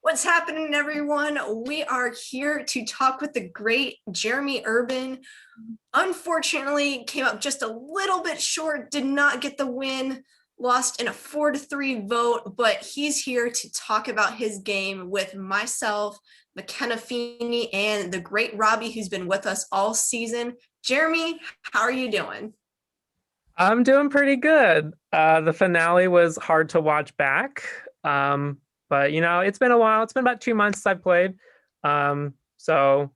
What's happening, everyone? We are here to talk with the great Jeremy Urban. Unfortunately, came up just a little bit short, did not get the win, lost in a 4-3 vote, but he's here to talk about his game with myself, McKenna Feeney, and the great Robbie, who's been with us all season. Jeremy, how are you doing? I'm doing pretty good. The finale was hard to watch back. But it's been a while. It's been about 2 months since I've played. So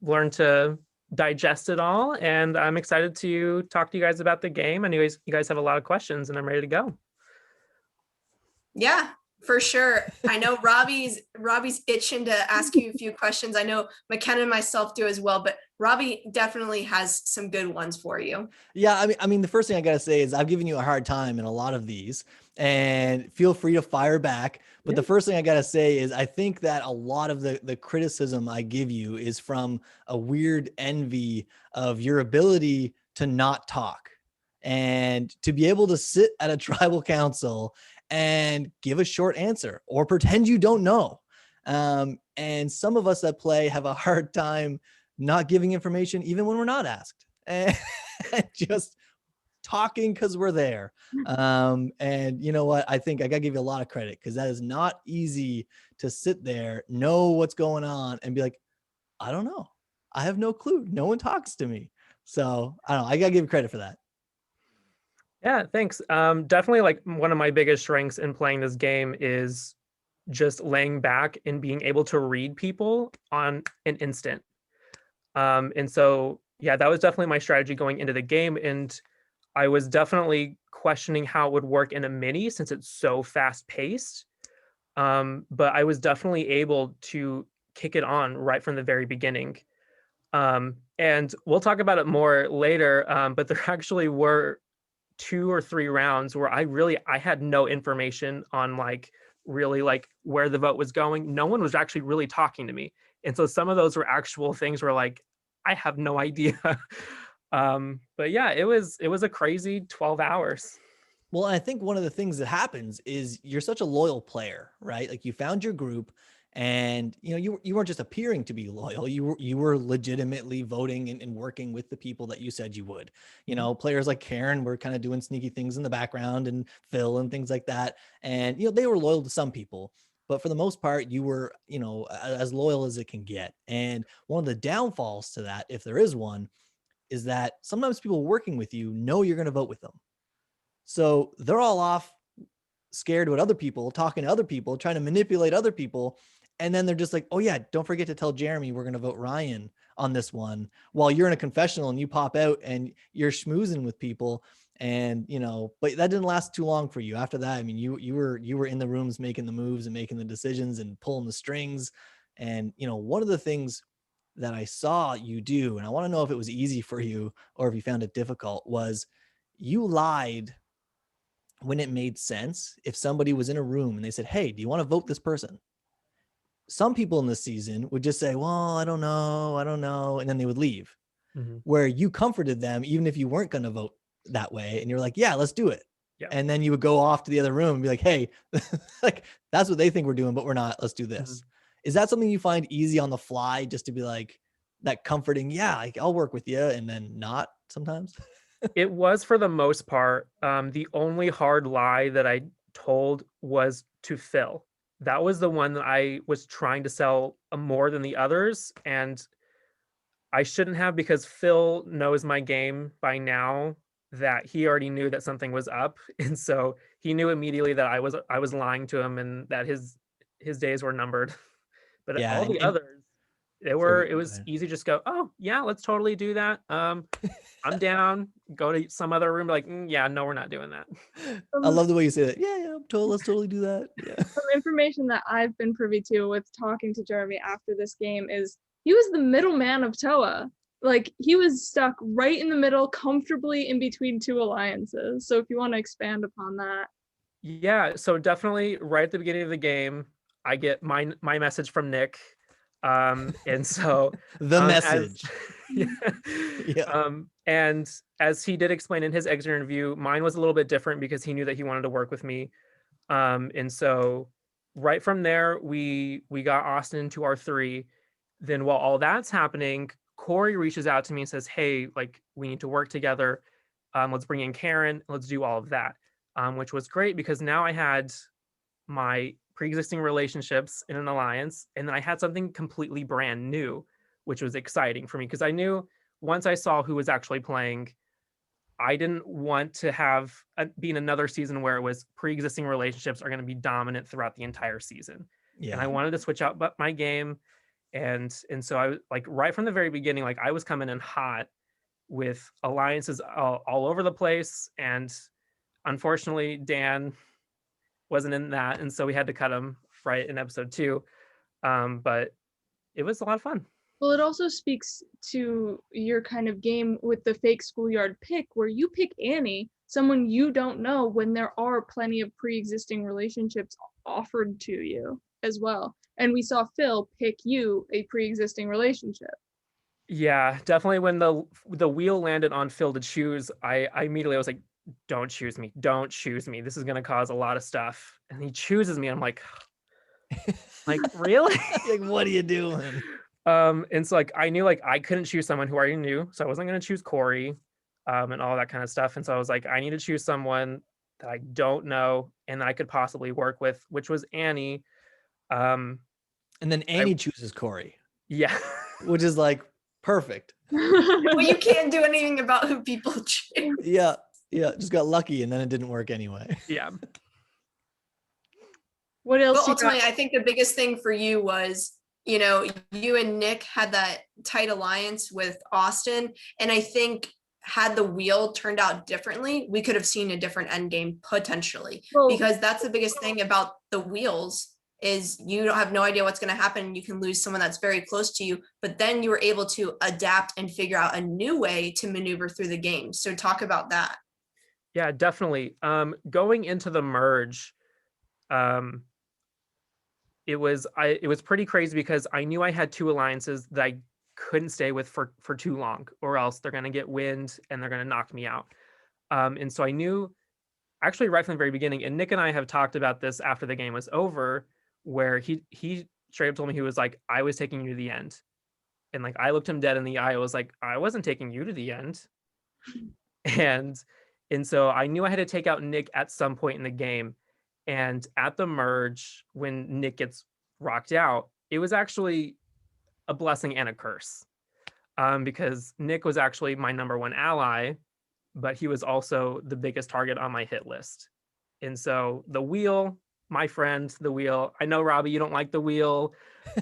learned to digest it all, and I'm excited to talk to you guys about the game. And you guys have a lot of questions, and I'm ready to go. Yeah, for sure. I know Robbie's itching to ask you a few questions. I know McKenna and myself do as well, but Robbie definitely has some good ones for you. Yeah, I mean, the first thing I gotta say is I've given you a hard time in a lot of these, and feel free to fire back. But the first thing I gotta say is I think that a lot of the criticism I give you is from a weird envy of your ability to not talk and to be able to sit at a tribal council and give a short answer or pretend you don't know. And some of us that play have a hard time not giving information even when we're not asked. And just talking because we're there. And you know what? I think I gotta give you a lot of credit because that is not easy to sit there, know what's going on, and be like, I don't know. I have no clue. No one talks to me. So I don't know. I gotta give you credit for that. Yeah, thanks. Definitely like one of my biggest strengths in playing this game is just laying back and being able to read people on an instant. And so, yeah, that was definitely my strategy going into the game. And I was definitely questioning how it would work in a mini since it's so fast paced. But I was definitely able to kick it on right from the very beginning. And we'll talk about it more later. But there actually were 2 or 3 rounds where I had no information on really where the vote was going. No one was actually really talking to me. And so some of those were actual things where I have no idea. But yeah, it was a crazy 12 hours. Well, I think one of the things that happens is you're such a loyal player, right? Like you found your group and you weren't just appearing to be loyal. You were legitimately voting and working with the people that you said you would. Players like Karen were kind of doing sneaky things in the background, and Phill and things like that. And they were loyal to some people, but for the most part, you were, as loyal as it can get. And one of the downfalls to that, if there is one, is that sometimes people working with you know you're going to vote with them. So they're all off scared with other people, talking to other people, trying to manipulate other people. And then they're just like, oh yeah, don't forget to tell Jeremy we're going to vote Ryan on this one, while you're in a confessional and you pop out and you're schmoozing with people. And, but that didn't last too long for you. After that, I mean, you were in the rooms making the moves and making the decisions and pulling the strings. And, one of the things that I saw you do, and I want to know if it was easy for you or if you found it difficult, was you lied when it made sense. If somebody was in a room and they said, hey, do you want to vote this person? Some people in this season would just say, well, I don't know. And then they would leave. Mm-hmm. Where you comforted them, even if you weren't going to vote that way. And you're like, yeah, let's do it. Yeah. And then you would go off to the other room and be like, hey, that's what they think we're doing, but we're not. Let's do this. Mm-hmm. Is that something you find easy on the fly, just to be like that comforting? Yeah, I'll work with you, and then not sometimes? It was for the most part. The only hard lie that I told was to Phill. That was the one that I was trying to sell more than the others. And I shouldn't have, because Phill knows my game by now, that he already knew that something was up. And so he knew immediately that I was lying to him and that his days were numbered. But yeah, all the others, it was easy. Just go, oh yeah, let's totally do that. I'm down. Go to some other room. Like, yeah, no, we're not doing that. I love the way you say that. Yeah, let's totally do that. Yeah. Some information that I've been privy to with talking to Jeremy after this game is he was the middleman of TOA. Like, he was stuck right in the middle, comfortably in between two alliances. So if you want to expand upon that. Yeah, so definitely right at the beginning of the game, I get my message from Nick. And so the message. Yeah. And as he did explain in his exit interview, mine was a little bit different because he knew that he wanted to work with me. And so right from there, we got Austin into our 3. Then while all that's happening, Corey reaches out to me and says, hey, like, we need to work together. Let's bring in Karen. Let's do all of that, which was great because now I had my pre-existing relationships in an alliance, and then I had something completely brand new, which was exciting for me because I knew once I saw who was actually playing, I didn't want to have be in another season where it was pre-existing relationships are going to be dominant throughout the entire season. And I wanted to switch out my game. And so I, like, right from the very beginning, like, I was coming in hot with alliances all over the place. And unfortunately, Dan wasn't in that. And so we had to cut him right in episode 2. But it was a lot of fun. Well, it also speaks to your kind of game with the fake schoolyard pick, where you pick Annie, someone you don't know, when there are plenty of pre-existing relationships offered to you as well. And we saw Phill pick you a pre-existing relationship. Yeah, definitely. When the wheel landed on Phill to choose, I immediately was like, don't choose me. Don't choose me. This is going to cause a lot of stuff. And he chooses me. I'm like really? Like, what are you doing? And so, like, I knew, like, I couldn't choose someone who I already knew, so I wasn't going to choose Corey, and all that kind of stuff. And so I was like, I need to choose someone that I don't know and that I could possibly work with, which was Annie. And then Annie chooses Corey. Yeah. Which is like perfect. Well, you can't do anything about who people choose. Yeah. Just got lucky, and then it didn't work anyway. Yeah. What else? But ultimately, I think the biggest thing for you was, you know, you and Nick had that tight alliance with Austin. And I think had the wheel turned out differently, we could have seen a different end game potentially. Well, because that's the biggest thing about the wheels is you don't have no idea what's going to happen. You can lose someone that's very close to you, but then you were able to adapt and figure out a new way to maneuver through the game. So talk about that. Yeah, definitely. Going into the merge, it was pretty crazy because I knew I had 2 alliances that I couldn't stay with for too long, or else they're going to get wind and they're going to knock me out. And so I knew, actually, right from the very beginning, and Nick and I have talked about this after the game was over, where he straight up told me, he was like, I was taking you to the end. And like, I looked him dead in the eye. I was like, I wasn't taking you to the end. And so I knew I had to take out Nick at some point in the game. And at the merge, when Nick gets rocked out, it was actually a blessing and a curse, because Nick was actually my #1 ally, but he was also the biggest target on my hit list. And so the wheel, my friend, the wheel, I know, Robbie, you don't like the wheel,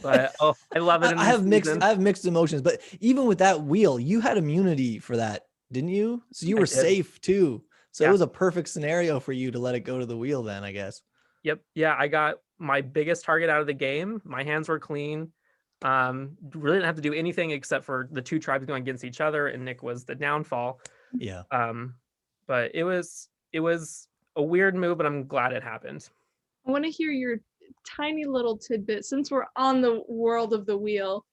but I love it. I have mixed emotions, but even with that wheel, you had immunity for that, didn't you? So you were safe too. So it was a perfect scenario for you to let it go to the wheel then, I guess. Yep. Yeah, I got my biggest target out of the game. My hands were clean. Really didn't have to do anything except for the 2 tribes going against each other, and Nick was the downfall. Yeah. But it was a weird move, but I'm glad it happened. I want to hear your tiny little tidbit, since we're on the world of the wheel.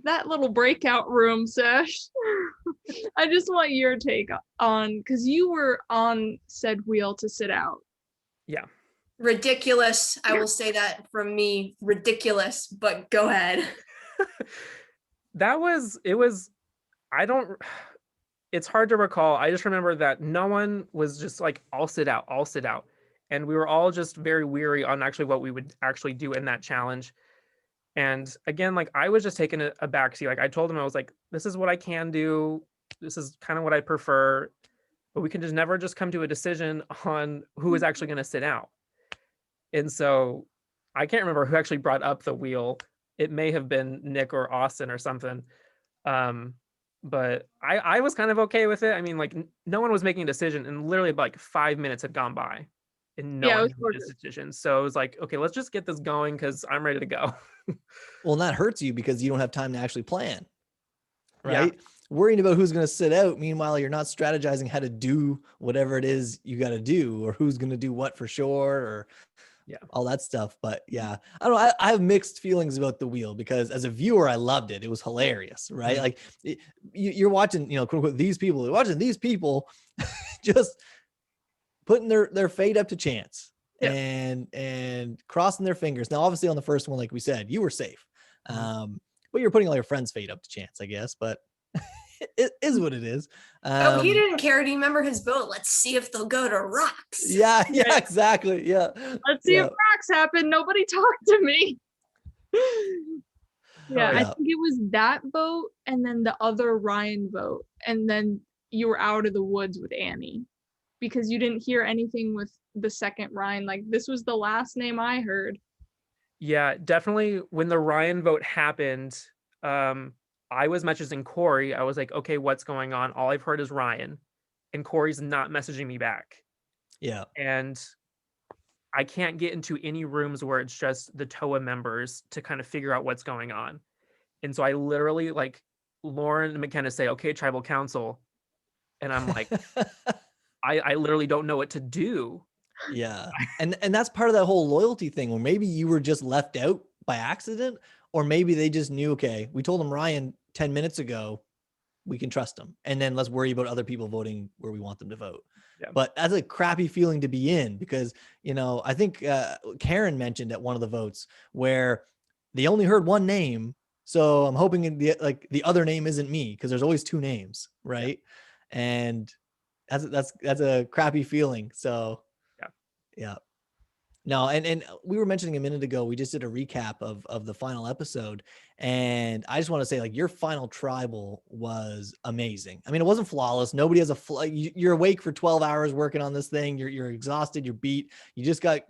That little breakout room sesh. I just want your take on, because you were on said wheel to sit out. Yeah. Ridiculous. I will say that from me, ridiculous, but go ahead. It's hard to recall. I just remember that no one was just like, I'll sit out. And we were all just very weary on actually what we would actually do in that challenge. And again, like, I was just taking a backseat. Like, I told him, I was like, this is what I can do. This is kind of what I prefer, but we can just never just come to a decision on who is actually going to sit out. And so I can't remember who actually brought up the wheel. It may have been Nick or Austin or something. But I was kind of okay with it. I mean, like, no one was making a decision, and literally like 5 minutes had gone by and no one made a decision. So it was like, okay, let's just get this going because I'm ready to go. Well, and that hurts you because you don't have time to actually plan, right? Yeah. Worrying about who's going to sit out. Meanwhile, you're not strategizing how to do whatever it is you got to do, or who's going to do what for sure, or all that stuff. But yeah, I don't know. I have mixed feelings about the wheel, because as a viewer, I loved it. It was hilarious, right? Like, you're watching, quote unquote, these people just putting their fate up to chance. Yeah. and crossing their fingers. Now, obviously on the first one, like we said, you were safe. But you're putting all your friends' fate up to chance, I guess, but it is what it is. Oh, he didn't care. Do you remember his vote? Let's see if they'll go to rocks. Yeah, exactly. Yeah. Let's see if rocks happen. Nobody talked to me. Yeah, I think it was that vote and then the other Ryan vote. And then you were out of the woods with Annie because you didn't hear anything with the second Ryan. Like, this was the last name I heard. Yeah, definitely. When the Ryan vote happened, I was messaging Corey. I was like, okay, what's going on? All I've heard is Ryan, and Corey's not messaging me back. Yeah. And I can't get into any rooms where it's just the TOA members to kind of figure out what's going on. And so I literally, like, Lauren and McKenna say, okay, tribal council. And I'm like, I literally don't know what to do. Yeah. And that's part of that whole loyalty thing, where maybe you were just left out by accident, or maybe they just knew, okay, we told them Ryan 10 minutes ago, we can trust them. And then let's worry about other people voting where we want them to vote. Yeah. But that's a crappy feeling to be in, because, I think Karen mentioned at one of the votes where they only heard one name. So I'm hoping the other name isn't me, because there's always two names. Right. Yeah. And that's a crappy feeling. So yeah. No, and we were mentioning a minute ago, we just did a recap of the final episode, and I just want to say, like, your final tribal was amazing. I mean, it wasn't flawless. Nobody has you're awake for 12 hours working on this thing. You're exhausted. You're beat. You just got,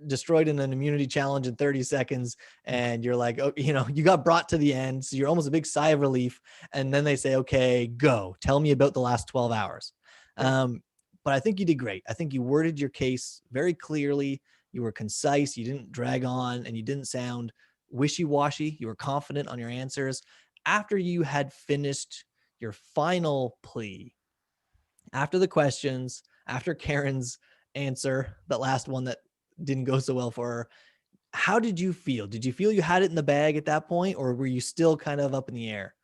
destroyed in an immunity challenge in 30 seconds, and you're like, oh, you got brought to the end. So you're almost a big sigh of relief. And then they say, okay, go. Tell me about the last 12 hours. But I think you did great. I think you worded your case very clearly. You were concise. You didn't drag on, and you didn't sound wishy-washy. You were confident on your answers. After you had finished your final plea, after the questions, after Karen's answer, that last one that didn't go so well for her, how did you feel? Did you feel you had it in the bag at that point, or were you still kind of up in the air?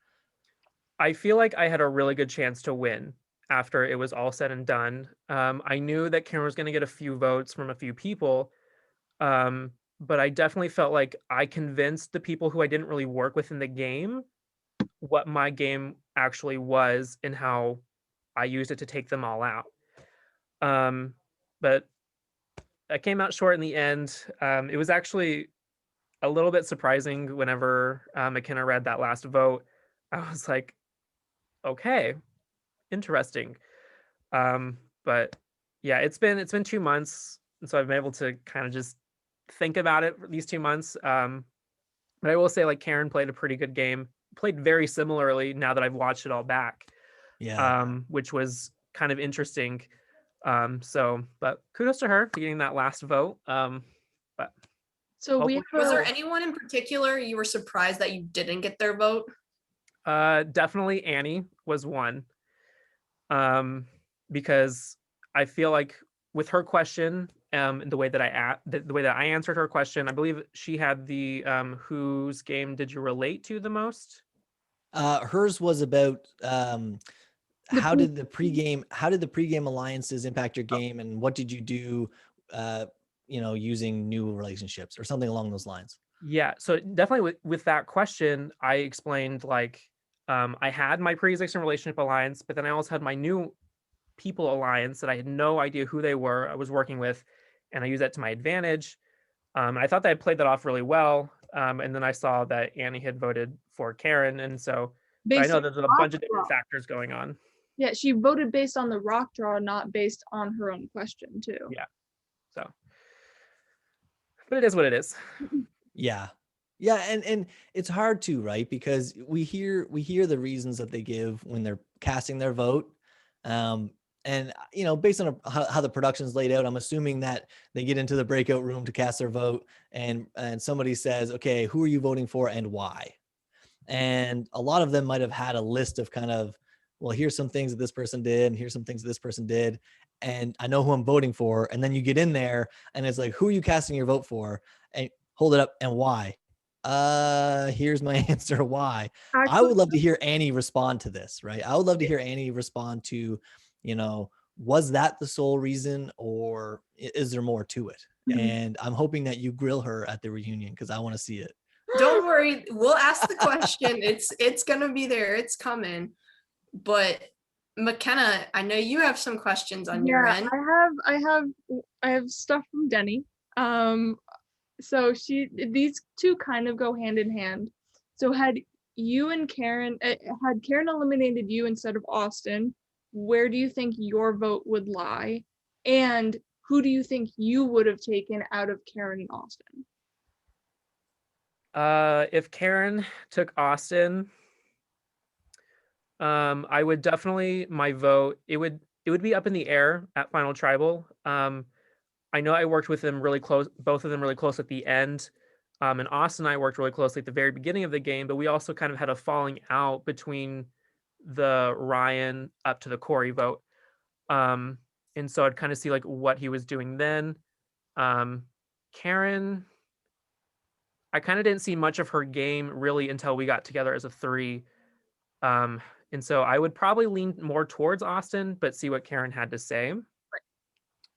I feel like I had a really good chance to win after it was all said and done. I knew that Karen was going to get a few votes from a few people, but I definitely felt like I convinced the people who I didn't really work with in the game what my game actually was and how I used it to take them all out. But I came out short in the end. It was actually a little bit surprising whenever McKenna read that last vote. I was like, okay, interesting. But yeah, it's been 2 months, and so I've been able to kind of just think about it for these 2 months. But I will say, like, Karen played a pretty good game, played very similarly now that I've watched it all back. Yeah. Which was kind of interesting. But kudos to her for getting that last vote. But so was there anyone in particular you were surprised that you didn't get their vote? Definitely Annie was one. Because I feel like with her question, the way that I answered her question, I believe she had the whose game did you relate to the most? Hers was about how did the pregame alliances impact your game, and what did you do using new relationships or something along those lines? Yeah, so definitely with that question, I explained, like, I had my pre-existing relationship alliance, but then I also had my new people alliance that I had no idea who they were, I was working with, and I used that to my advantage. I thought that I played that off really well. And then I saw that Annie had voted for Karen, and so I know there's a bunch of different factors going on. Yeah, she voted based on the rock draw, not based on her own question too. Yeah. So, but it is what it is. Yeah. Yeah, and it's hard to, right? Because we hear the reasons that they give when they're casting their vote. And based on how the production's laid out, I'm assuming that they get into the breakout room to cast their vote, and somebody says, okay, who are you voting for and why? And a lot of them might have had a list of kind of, well, here's some things that this person did, and here's some things that this person did, and I know who I'm voting for. And then you get in there and it's like, who are you casting your vote for? And hold it up, and why? Here's my answer why. Actually, I would love to hear Annie respond to this, right? I would love to hear Annie respond to, Was that the sole reason, or is there more to it? Mhm. And I'm hoping that you grill her at the reunion because I want to see it. Don't worry, we'll ask the question. It's gonna be there. It's coming. But McKenna, I know you have some questions on your Yeah, end. I have stuff from Denny. So these two kind of go hand in hand. So had Karen eliminated you instead of Austin, where do you think your vote would lie? And who do you think you would have taken out of Karen and Austin? If Karen took Austin, I would definitely, my vote, it would be up in the air at Final Tribal. I know I worked with them really close, both of them really close at the end. And Austin and I worked really closely at the very beginning of the game, but we also kind of had a falling out between the Ryan up to the Corey vote. And so I'd kind of see like what he was doing then. Karen, I kind of didn't see much of her game really until we got together as a three. And so I would probably lean more towards Austin, but see what Karen had to say.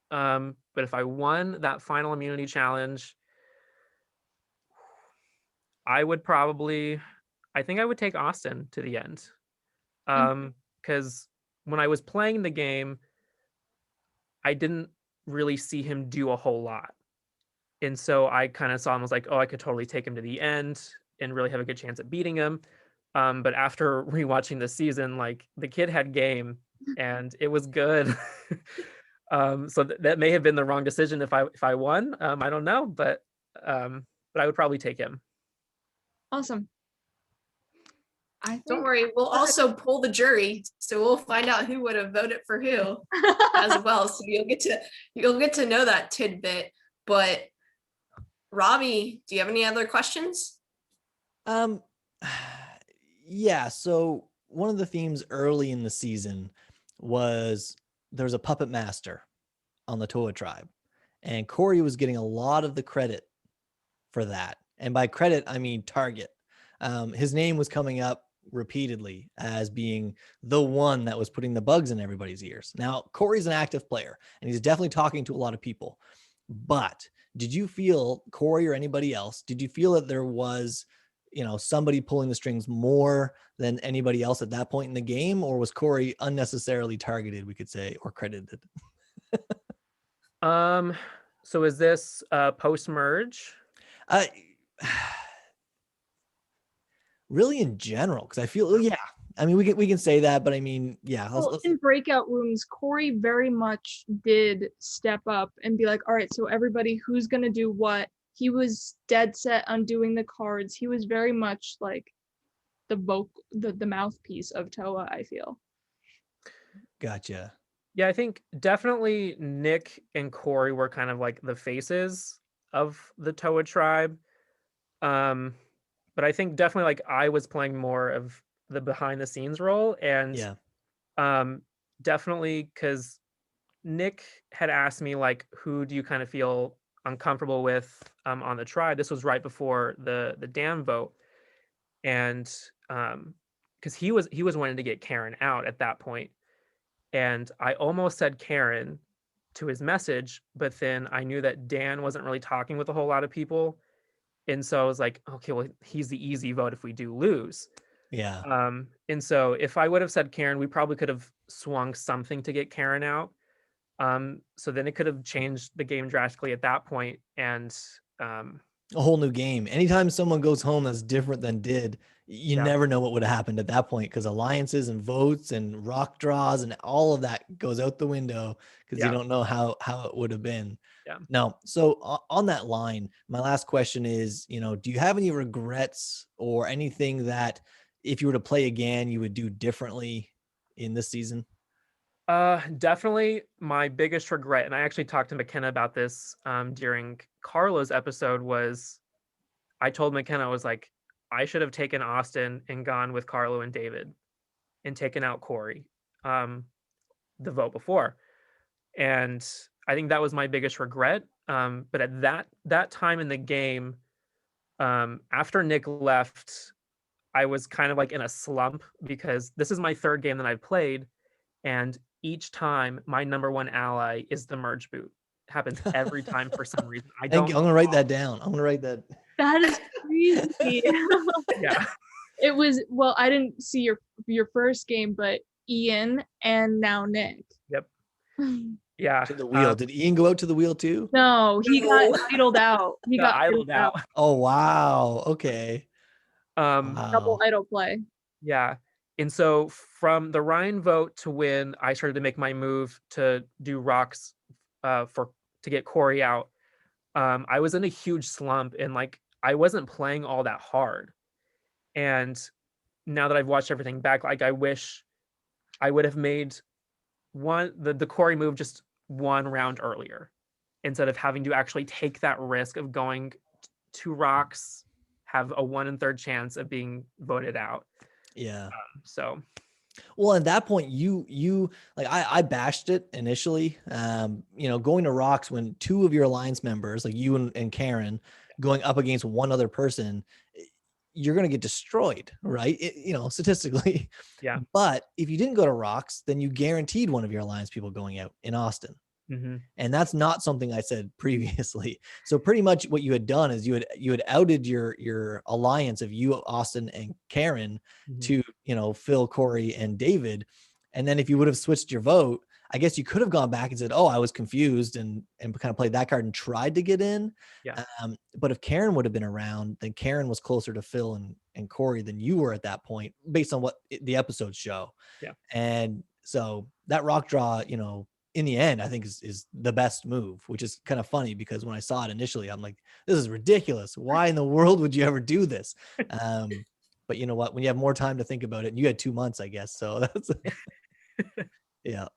But if I won that final immunity challenge, I think I would take Austin to the end. Because when I was playing the game, I didn't really see him do a whole lot. And so I kind of saw him as like, oh, I could totally take him to the end and really have a good chance at beating him. But after rewatching the season, like the kid had game and it was good. So that may have been the wrong decision if I won. I don't know, but I would probably take him. Awesome. Don't worry, we'll also pull the jury, so we'll find out who would have voted for who as well. So you'll get to know that tidbit. But Robbie, do you have any other questions? Yeah. So one of the themes early in the season was there was a puppet master on the Toa tribe, and Corey was getting a lot of the credit for that. And by credit, I mean target. His name was coming up repeatedly as being the one that was putting the bugs in everybody's ears. Now, Corey's an active player, and he's definitely talking to a lot of people. But did you feel, Corey or anybody else, did you feel that there was, somebody pulling the strings more than anybody else at that point in the game? Or was Corey unnecessarily targeted, we could say, or credited? So is this post-merge? Really in general, because I feel, yeah, I mean, we can say that, but I mean, yeah. Well, in breakout rooms, Corey very much did step up and be like, all right, so everybody, who's going to do what? He was dead set on doing the cards. He was very much like the mouthpiece of Toa, I feel. Gotcha. Yeah, I think definitely Nick and Corey were kind of like the faces of the Toa tribe. But I think definitely like I was playing more of the behind the scenes role, and definitely because Nick had asked me like, who do you kind of feel uncomfortable with on the tribe? This was right before the dam vote, and because he was wanting to get Karen out at that point, and I almost said Karen to his message, but then I knew that Dan wasn't really talking with a whole lot of people. And so I was like, okay, well, he's the easy vote if we do lose. Yeah. And so if I would have said Karen, we probably could have swung something to get Karen out. So then it could have changed the game drastically at that point. And a whole new game. Anytime someone goes home that's different than did, you never know what would have happened at that point, because alliances and votes and rock draws and all of that goes out the window because you don't know how it would have been. Yeah. Now, so on that line, my last question is, do you have any regrets or anything that if you were to play again, you would do differently in this season? Definitely my biggest regret, and I actually talked to McKenna about this during Carlo's episode, was I told McKenna, I was like, I should have taken Austin and gone with Carlo and David and taken out Corey the vote before. And I think that was my biggest regret. But at that time in the game, after Nick left, I was kind of like in a slump because this is my third game that I've played. And each time my number one ally is the merge boot. Happens every time for some reason. I I'm don't gonna write that down. I'm gonna write that. That is crazy. yeah. It was, well, I didn't see your first game, but Ian and now Nick. Yep. Yeah. To the wheel. Did Ian go out to the wheel too? No, he No. got idled out. He got idled out. Oh wow. Okay. Double Wow. idle play. Yeah. And so from the Ryan vote to win, I started to make my move to do rocks to get Corey out. I was in a huge slump and like I wasn't playing all that hard. And now that I've watched everything back, like I wish I would have made the Corey move just one round earlier instead of having to actually take that risk of going to rocks, have a 1 1/3 chance of being voted out. Yeah. So Well, at that point, you like I bashed it initially. Going to rocks when two of your alliance members, like you and Karen, going up against one other person, you're gonna get destroyed, right? Statistically. yeah. But if you didn't go to rocks, then you guaranteed one of your alliance people going out in Austin. Mm-hmm. And that's not something I said previously. So pretty much what you had done is you had outed your alliance of you, Austin, and Karen to Phill, Corey, and David. And then if you would have switched your vote, I guess you could have gone back and said, "Oh, I was confused," and kind of played that card and tried to get in. Yeah. But if Karen would have been around, then Karen was closer to Phill and Corey than you were at that point, based on what the episodes show. Yeah. And so that rock draw, in the end, I think is the best move, which is kind of funny because when I saw it initially, I'm like, this is ridiculous. Why in the world would you ever do this? But you know what? When you have more time to think about it, and you had 2 months, I guess. So that's, yeah.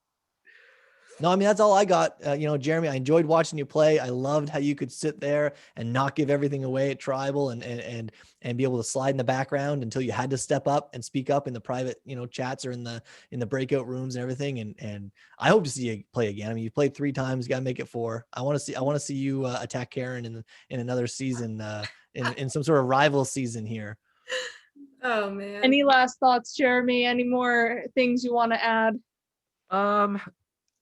No, I mean, that's all I got. Jeremy, I enjoyed watching you play. I loved how you could sit there and not give everything away at Tribal and be able to slide in the background until you had to step up and speak up in the private, chats or in the breakout rooms and everything. And I hope to see you play again. I mean, you played 3 times, you got to make it 4. I want to see you attack Karen in another season, in some sort of rival season here. Oh man. Any last thoughts, Jeremy? Any more things you want to add?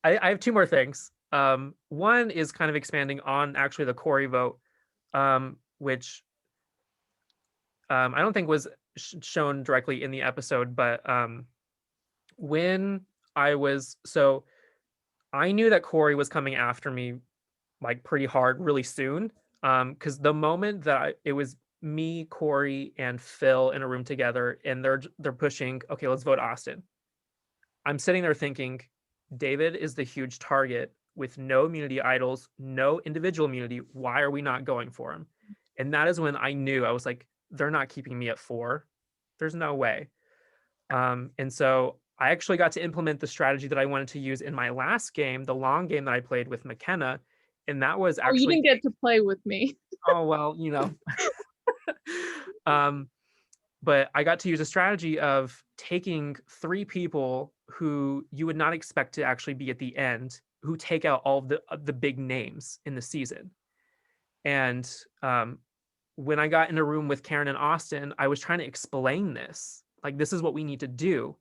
I have 2 more things. One is kind of expanding on actually the Corey vote, which I don't think was shown directly in the episode, but when I knew that Corey was coming after me like pretty hard really soon, because the moment that it was me, Corey, and Phill in a room together, and they're pushing, okay, let's vote Austin. I'm sitting there thinking, David is the huge target with no immunity idols, no individual immunity. Why are we not going for him? And that is when I knew, I was like, they're not keeping me at 4. There's no way. And so I actually got to implement the strategy that I wanted to use in my last game, the long game that I played with McKenna. And that was actually— you didn't get to play with me. Oh, well, but I got to use a strategy of taking 3 people who you would not expect to actually be at the end, who take out all of the big names in the season. And when I got in a room with Karen and Austin, I was trying to explain this. Like, this is what we need to do.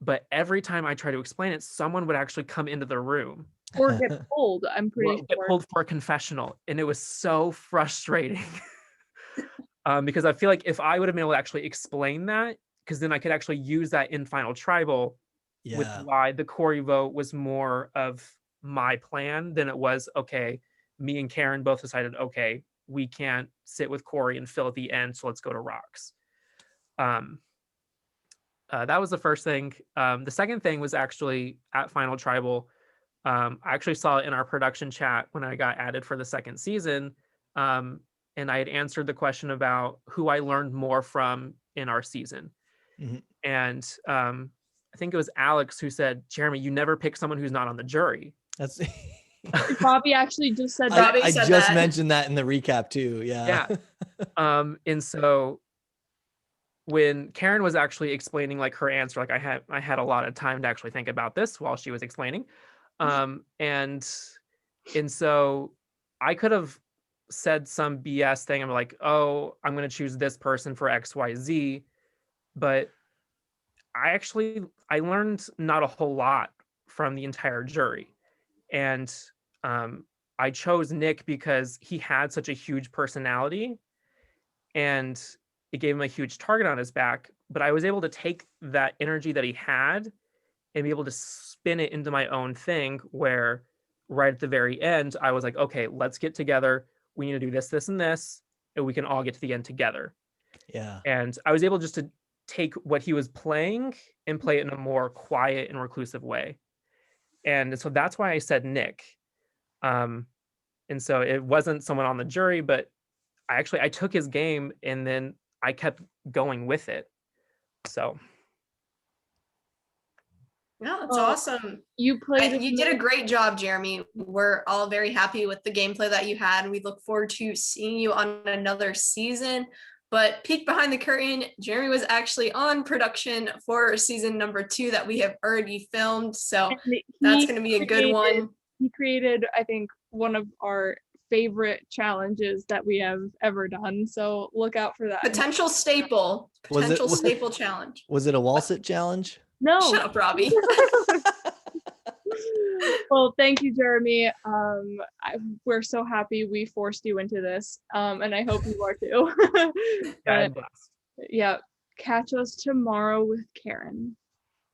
But every time I try to explain it, someone would actually come into the room. Or get pulled, I'm pretty sure. Get pulled for a confessional. And it was so frustrating. Because I feel like if I would have been able to actually explain that, because then I could actually use that in Final Tribal with why the Corey vote was more of my plan than it was, okay, me and Karen both decided, okay, we can't sit with Corey and Phill at the end, so let's go to rocks. That was the first thing. The second thing was actually at Final Tribal. I actually saw it in our production chat when I got added for the second season. And I had answered the question about who I learned more from in our season. Mm-hmm. And I think it was Alex who said, Jeremy, you never pick someone who's not on the jury. That's Robbie actually just said that. I just mentioned that in the recap too. Yeah. And so when Karen was actually explaining like her answer, like I had a lot of time to actually think about this while she was explaining. And so I could have said some BS thing. I'm like, oh, I'm going to choose this person for XYZ. But I learned not a whole lot from the entire jury. And I chose Nick because he had such a huge personality and it gave him a huge target on his back. But I was able to take that energy that he had and be able to spin it into my own thing, where right at the very end, I was like, okay, let's get together. We need to do this, this, and this, and we can all get to the end together. Yeah. And I was able just to take what he was playing and play it in a more quiet and reclusive way. And so that's why I said Nick. And so it wasn't someone on the jury, but I took his game and then I kept going with it. So Yeah, that's Well, awesome. You played. You did a great job, Jeremy. We're all very happy with the gameplay that you had, and we look forward to seeing you on another season. But peek behind the curtain, Jeremy was actually on production for season number 2 that we have already filmed. So that's going to be a good one. He created, I think, one of our favorite challenges that we have ever done. So look out for that. Potential staple challenge. Was it a wall sit challenge? No. Shut up, Robbie. Well, thank you, Jeremy. We're so happy we forced you into this, and I hope you are too. God bless. Yeah, catch us tomorrow with Karen.